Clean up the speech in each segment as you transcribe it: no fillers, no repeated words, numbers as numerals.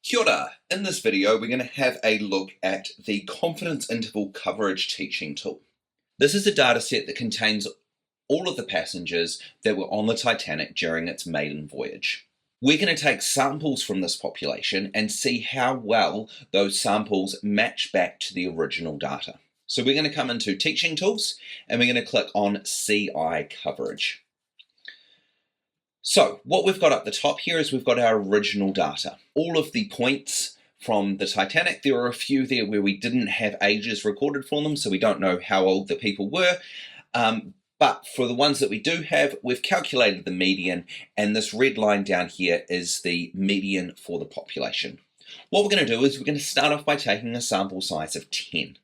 Kia ora. In this video, we're going to have a look at the confidence interval coverage teaching tool. This is a data set that contains all of the passengers that were on the Titanic during its maiden voyage. We're going to take samples from this population and see how well those samples match back to the original data. So we're going to come into teaching tools and we're going to click on CI coverage. So what we've got up the top here is we've got our original data. All of the points from the Titanic, there are a few there where we didn't have ages recorded for them, so we don't know how old the people were. But for the ones that we do have, we've calculated the median, and this red line down here is the median for the population. What we're going to do is we're going to start off by taking a sample size of 10.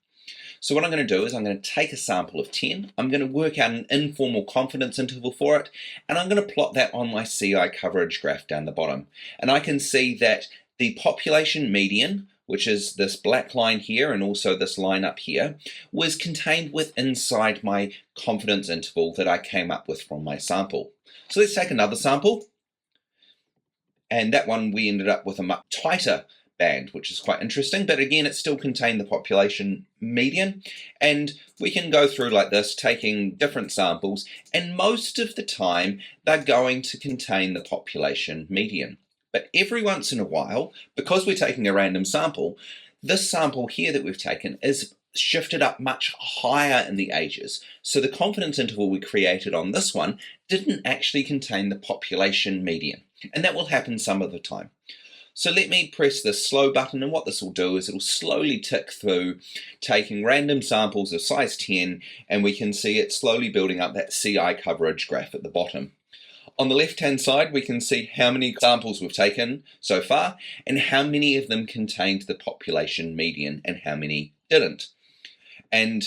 So what I'm going to do is I'm going to take a sample of 10, I'm going to work out an informal confidence interval for it, and I'm going to plot that on my CI coverage graph down the bottom. And I can see that the population median, which is this black line here and also this line up here, was contained inside my confidence interval that I came up with from my sample. So let's take another sample, and that one we ended up with a much tighter band, which is quite interesting, but again it still contained the population median, and we can go through like this taking different samples, and most of the time they're going to contain the population median. But every once in a while, because we're taking a random sample, this sample here that we've taken is shifted up much higher in the ages, so the confidence interval we created on this one didn't actually contain the population median, and that will happen some of the time. So let me press this slow button, and what this will do is it'll slowly tick through taking random samples of size 10, and we can see it slowly building up that CI coverage graph at the bottom. On the left hand side we can see how many samples we've taken so far and how many of them contained the population median and how many didn't. And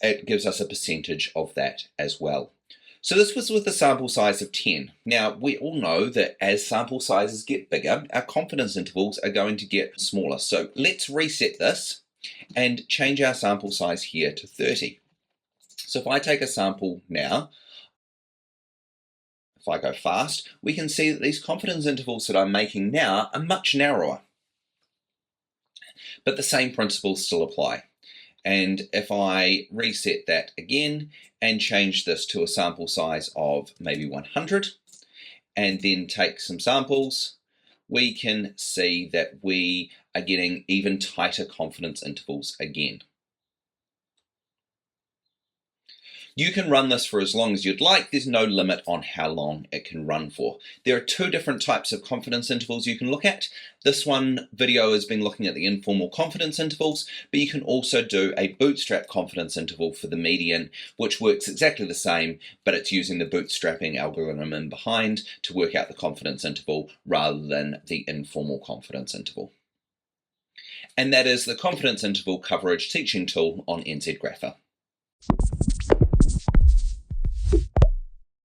it gives us a percentage of that as well. So this was with a sample size of 10. Now, we all know that as sample sizes get bigger, our confidence intervals are going to get smaller. So let's reset this and change our sample size here to 30. So if I take a sample now, if I go fast, we can see that these confidence intervals that I'm making now are much narrower. But the same principles still apply. And if I reset that again and change this to a sample size of maybe 100 and then take some samples, we can see that we are getting even tighter confidence intervals again. You can run this for as long as you'd like. There's no limit on how long it can run for. There are two different types of confidence intervals you can look at. This one video has been looking at the informal confidence intervals, but you can also do a bootstrap confidence interval for the median, which works exactly the same, but it's using the bootstrapping algorithm in behind to work out the confidence interval rather than the informal confidence interval. And that is the confidence interval coverage teaching tool on NZGrapher.